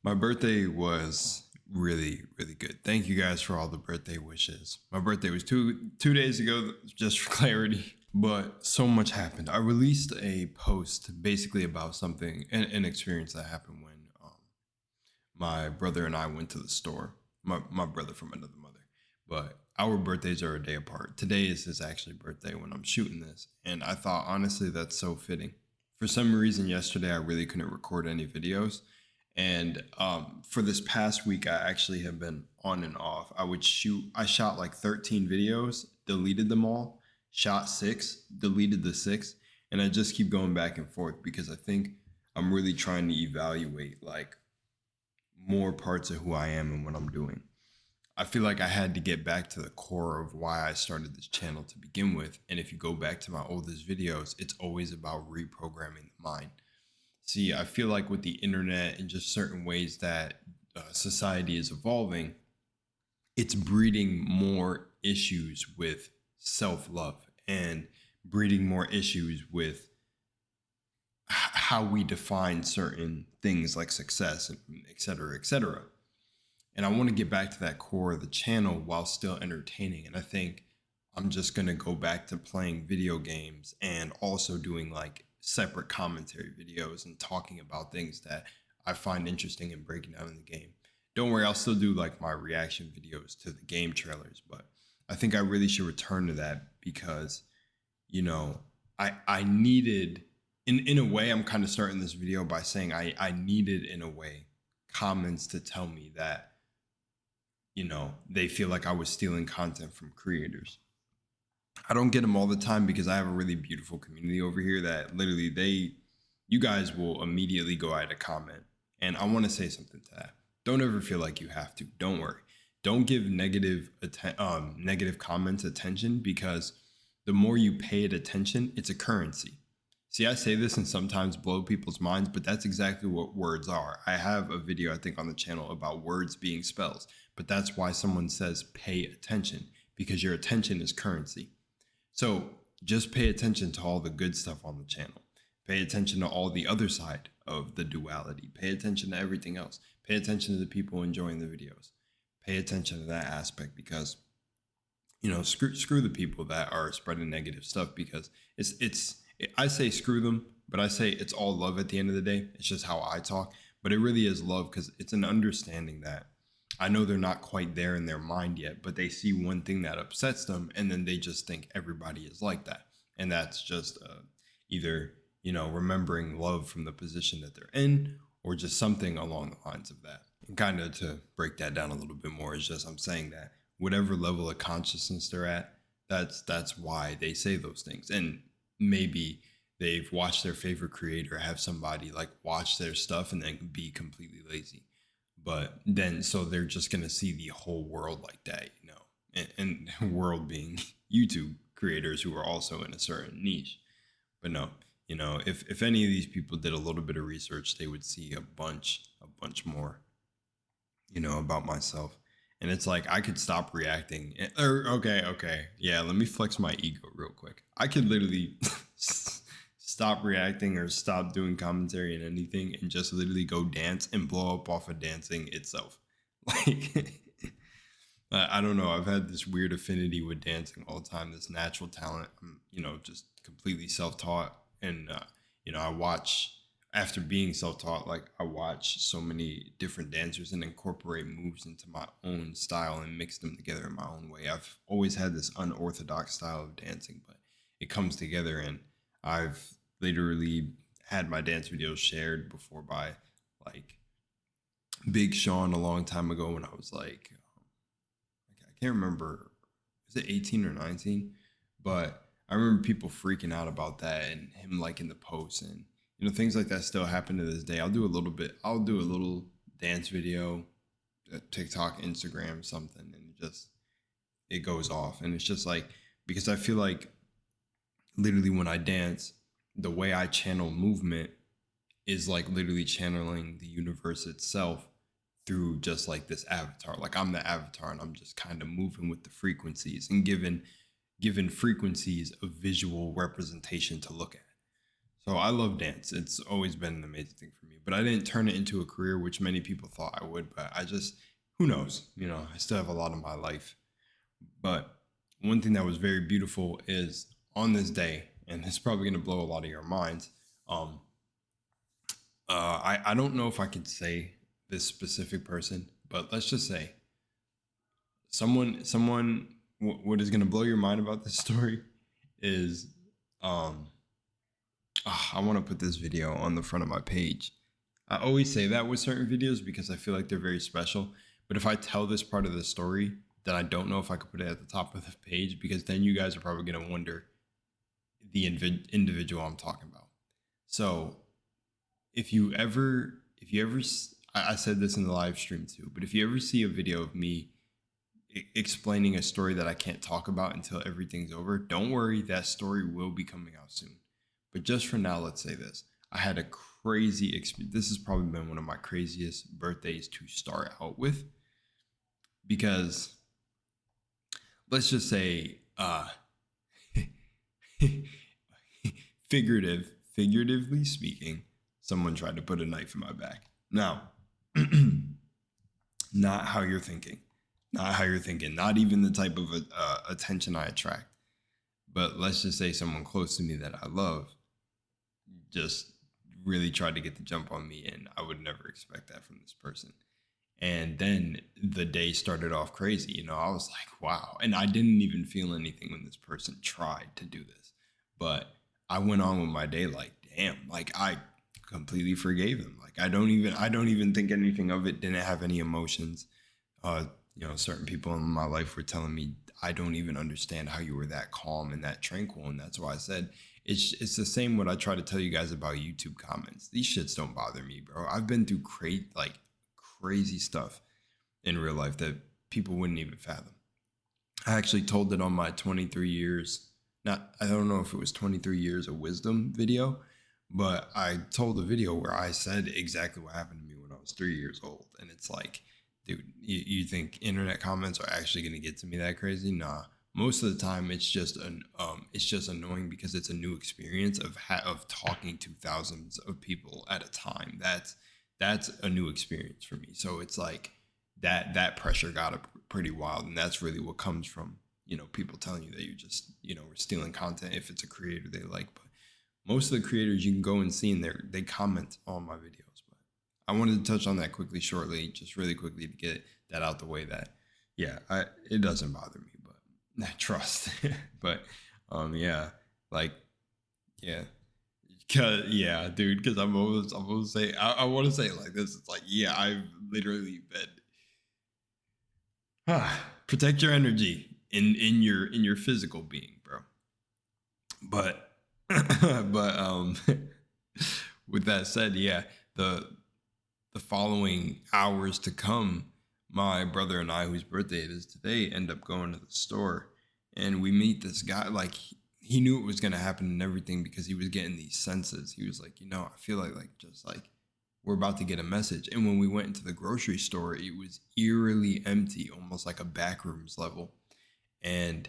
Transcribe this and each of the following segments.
My birthday was really, really good. Thank you guys for all the birthday wishes. My birthday was two days ago, just for clarity. But so much happened. I released a post basically about something, an experience that happened when my brother and I went to the store. My brother from another mother. But our birthdays are a day apart. Today is his actually birthday when I'm shooting this. And I thought, honestly, that's so fitting. For some reason, yesterday I really couldn't record any videos. And for this past week, I actually have been on and off. I shot like 13 videos, deleted them all, shot 6, deleted the 6. And I just keep going back and forth because I think I'm really trying to evaluate like more parts of who I am and what I'm doing. I feel like I had to get back to the core of why I started this channel to begin with. And if you go back to my oldest videos, it's always about reprogramming the mind. See, I feel like with the internet and just certain ways that society is evolving, it's breeding more issues with self-love and breeding more issues with how we define certain things like success and et cetera, et cetera. And I want to get back to that core of the channel while still entertaining. And I think I'm just going to go back to playing video games and also doing like separate commentary videos and talking about things that I find interesting and breaking down in the game. Don't worry, I'll still do like my reaction videos to the game trailers, but I think I really should return to that because, you know, I needed, in a way, I'm kind of starting this video by saying I needed, in a way, comments to tell me that, you know, they feel like I was stealing content from creators. I don't get them all the time because I have a really beautiful community over here that literally you guys will immediately go out a comment. And I want to say something to that. Don't ever feel like you have to. Don't worry. Don't give negative comments attention because the more you pay it attention, it's a currency. See, I say this and sometimes blow people's minds, but that's exactly what words are. I have a video, I think, on the channel about words being spells, but that's why someone says pay attention, because your attention is currency. So just pay attention to all the good stuff on the channel. Pay attention to all the other side of the duality. Pay attention to everything else. Pay attention to the people enjoying the videos. Pay attention to that aspect because, you know, screw the people that are spreading negative stuff because I say screw them, but I say it's all love at the end of the day. It's just how I talk, but it really is love because it's an understanding that I know they're not quite there in their mind yet, but they see one thing that upsets them and then they just think everybody is like that. And that's just either, you know, remembering love from the position that they're in or just something along the lines of that. And kind of to break that down a little bit more is just I'm saying that whatever level of consciousness they're at, that's why they say those things. And maybe they've watched their favorite creator have somebody like watch their stuff and then be completely lazy. But then, so they're just going to see the whole world like that, you know, and world being YouTube creators who are also in a certain niche. But no, you know, if any of these people did a little bit of research, they would see a bunch more, you know, about myself. And it's like, I could stop reacting. Okay. Yeah, let me flex my ego real quick. I could literally stop reacting or stop doing commentary and anything and just literally go dance and blow up off of dancing itself. Like, I don't know. I've had this weird affinity with dancing all the time, this natural talent. I'm, you know, just completely self-taught. And, you know, I watch, after being self-taught, like I watch so many different dancers and incorporate moves into my own style and mix them together in my own way. I've always had this unorthodox style of dancing, but it comes together, and I've literally had my dance videos shared before by like Big Sean a long time ago when I was like, I can't remember, is it 18 or 19? But I remember people freaking out about that and him liking the posts, and you know, things like that still happen to this day. I'll do a little dance video, TikTok, Instagram, something, and it goes off. And it's just like, because I feel like literally when I dance, the way I channel movement is like literally channeling the universe itself through just like this avatar. Like I'm the avatar and I'm just kind of moving with the frequencies and given frequencies a visual representation to look at. So I love dance. It's always been an amazing thing for me, but I didn't turn it into a career, which many people thought I would, but I just, who knows? You know, I still have a lot of my life. But one thing that was very beautiful is on this day, and it's probably going to blow a lot of your minds. Um, I don't know if I could say this specific person, but let's just say what is going to blow your mind about this story is, um, I want to put this video on the front of my page. I always say that with certain videos because I feel like they're very special. But if I tell this part of the story, then I don't know if I could put it at the top of the page, because then you guys are probably going to wonder the individual I'm talking about. So if you ever, I said this in the live stream too, but if you ever see a video of me explaining a story that I can't talk about until everything's over, don't worry, that story will be coming out soon. But just for now, let's say this. I had a crazy experience. This has probably been one of my craziest birthdays to start out with, because let's just say, figuratively speaking, someone tried to put a knife in my back. Now, not how you're thinking. Not even the type of attention I attract. But let's just say someone close to me that I love just really tried to get the jump on me, and I would never expect that from this person. And then the day started off crazy. You know, I was like, wow. And I didn't even feel anything when this person tried to do this. But I went on with my day like, damn, like I completely forgave them. Like I don't even think anything of it, didn't have any emotions. You know, certain people in my life were telling me, I don't even understand how you were that calm and that tranquil. And that's why I said, it's the same what I try to tell you guys about YouTube comments. These shits don't bother me, bro. I've been through crazy stuff in real life that people wouldn't even fathom. I actually told it on my 23 years, I don't know if it was 23 years of wisdom video, but I told a video where I said exactly what happened to me when I was 3 years old. And it's like, dude, you think internet comments are actually going to get to me that crazy? Nah. Most of the time, it's just annoying because it's a new experience of talking to thousands of people at a time. That's a new experience for me. So it's like that pressure got pretty wild, and that's really what comes from, you know, people telling you that you just, you know, are stealing content if it's a creator they like. But most of the creators you can go and see, and they comment on my videos. But I wanted to touch on that shortly, just really quickly, to get that out the way. That it doesn't bother me, but I trust. But yeah, like yeah. Dude, because I'm always say, I want to say it like this. It's like, yeah, I've literally been protect your energy in your physical being, bro. But with that said, yeah, the following hours to come, my brother and I, whose birthday it is today, end up going to the store, and we meet this guy. Like he knew it was going to happen and everything, because he was getting these senses. He was like, you know, I feel like just like we're about to get a message. And when we went into the grocery store, it was eerily empty, almost like a backrooms level. And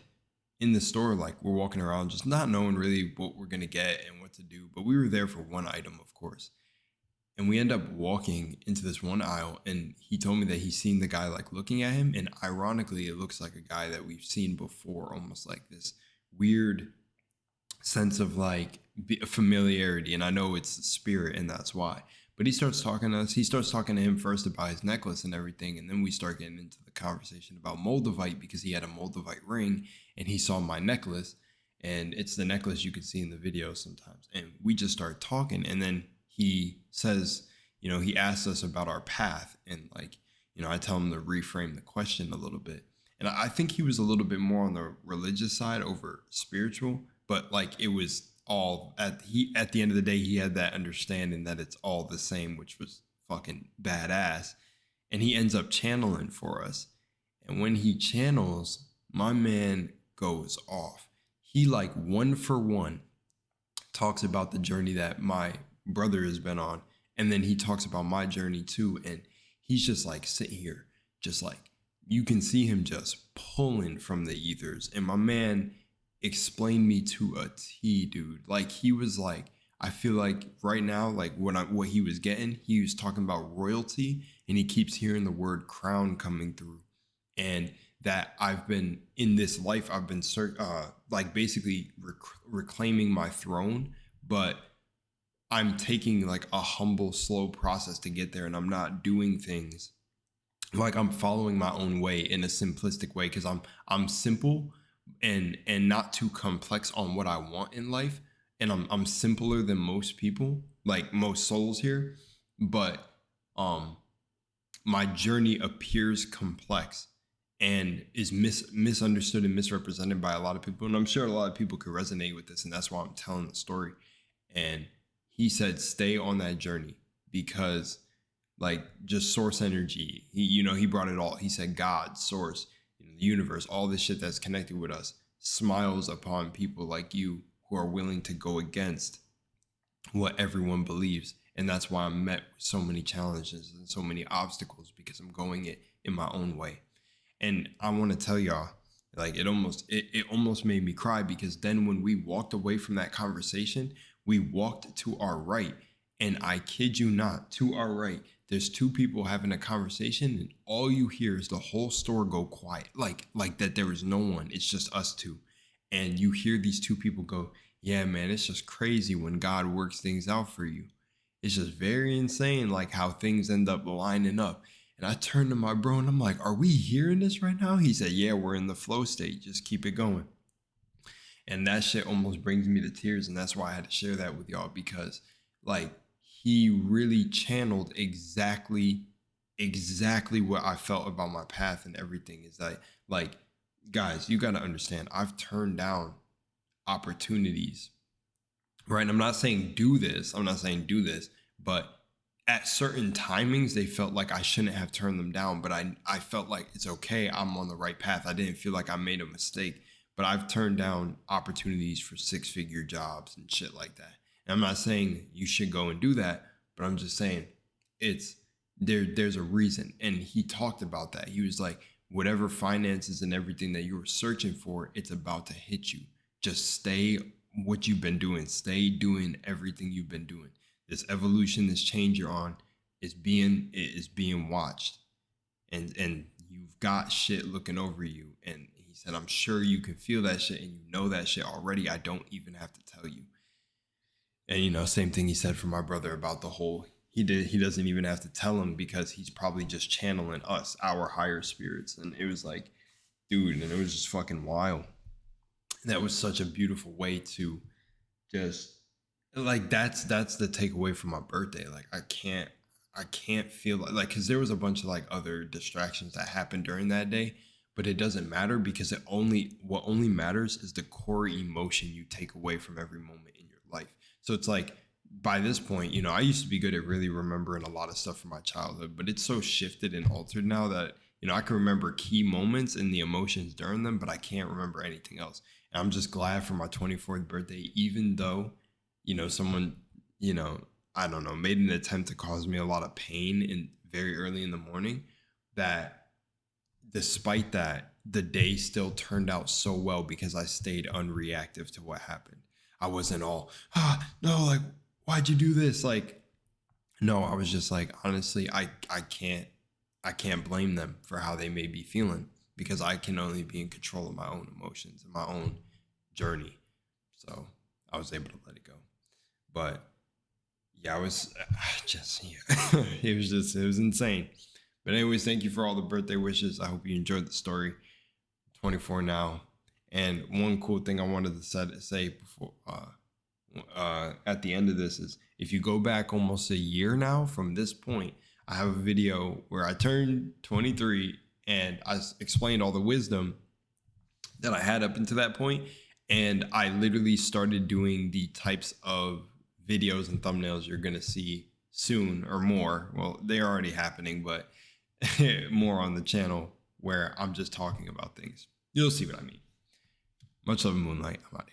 in the store, like we're walking around just not knowing really what we're going to get and what to do. But we were there for one item, of course. And we end up walking into this one aisle, and he told me that he's seen the guy like looking at him. And ironically, it looks like a guy that we've seen before, almost like this weird sense of like familiarity. And I know it's the spirit, and that's why. But he starts talking to us. He starts talking to him first about his necklace and everything. And then we start getting into the conversation about Moldavite, because he had a Moldavite ring and he saw my necklace. And it's the necklace you can see in the video sometimes. And we just start talking. And then he says, you know, he asks us about our path. And like, you know, I tell him to reframe the question a little bit. And I think he was a little bit more on the religious side over spiritual. But like it was all at the end of the day, he had that understanding that it's all the same, which was fucking badass. And he ends up channeling for us. And when he channels, my man goes off. He like one for one talks about the journey that my brother has been on. And then he talks about my journey too. And he's just like sitting here, just like you can see him just pulling from the ethers. And my man explained me to a T, dude. Like he was like, I feel like right now, like what he was getting, he was talking about royalty, and he keeps hearing the word crown coming through, and that I've been in this life, I've been like basically reclaiming my throne, but I'm taking like a humble, slow process to get there, and I'm not doing things like I'm following my own way in a simplistic way because I'm simple and not too complex on what I want in life, and I'm simpler than most people, like most souls here, but um my journey appears complex and is misunderstood and misrepresented by a lot of people, and I'm sure a lot of people could resonate with this, and that's why I'm telling the story. And he said stay on that journey because like just source energy, he brought it all. He said God, source, the universe, all this shit that's connected with us smiles upon people like you who are willing to go against what everyone believes. And that's why I'm met with so many challenges and so many obstacles, because I'm going it in my own way. And I want to tell y'all, like it almost made me cry, because then when we walked away from that conversation, we walked to our right, and I kid you not, to our right, there's two people having a conversation, and all you hear is the whole store go quiet, like that there is no one. It's just us two, and you hear these two people go, "Yeah, man, it's just crazy when God works things out for you. It's just very insane, like how things end up lining up." And I turned to my bro and I'm like, "Are we hearing this right now?" He said, "Yeah, we're in the flow state. Just keep it going." And that shit almost brings me to tears. And that's why I had to share that with y'all, because like he really channeled exactly what I felt about my path and everything. Is that, like, guys, you got to understand, I've turned down opportunities, right? And I'm not saying do this. But at certain timings, they felt like I shouldn't have turned them down. But I felt like it's okay. I'm on the right path. I didn't feel like I made a mistake. But I've turned down opportunities for 6-figure jobs and shit like that. And I'm not saying you should go and do that, but I'm just saying it's there's a reason. And he talked about that. He was like, whatever finances and everything that you were searching for, it's about to hit you. Just stay what you've been doing. Stay doing everything you've been doing. This evolution, this change you're on is being watched, and you've got shit looking over you. And he said, I'm sure you can feel that shit, and you know that shit already. I don't even have to tell you. And same thing he said for my brother about the whole, he doesn't even have to tell him, because he's probably just channeling us, our higher spirits. And it was like, dude, and it was just fucking wild. And that was such a beautiful way to just, like, that's the takeaway from my birthday. Like, I can't feel like, because there was a bunch of like other distractions that happened during that day, but it doesn't matter, because what only matters is the core emotion you take away from every moment in your life. So it's like, by this point, I used to be good at really remembering a lot of stuff from my childhood, but it's so shifted and altered now that I can remember key moments and the emotions during them, but I can't remember anything else. And I'm just glad for my 24th birthday, even though someone, I don't know, made an attempt to cause me a lot of pain very early in the morning, that despite that, the day still turned out so well, because I stayed unreactive to what happened. I wasn't all, no, like, why'd you do this? Like, no, I was just like, honestly, I can't blame them for how they may be feeling, because I can only be in control of my own emotions and my own journey. So I was able to let it go. But yeah, it was insane. But anyways, thank you for all the birthday wishes. I hope you enjoyed the story. 24 now. And one cool thing I wanted to say before, at the end of this, is if you go back almost a year now from this point, I have a video where I turned 23 and I explained all the wisdom that I had up until that point. And I literally started doing the types of videos and thumbnails you're going to see soon, or more. Well, they're already happening, but more on the channel, where I'm just talking about things. You'll see what I mean. Much love, Moonlight. I'm out of here.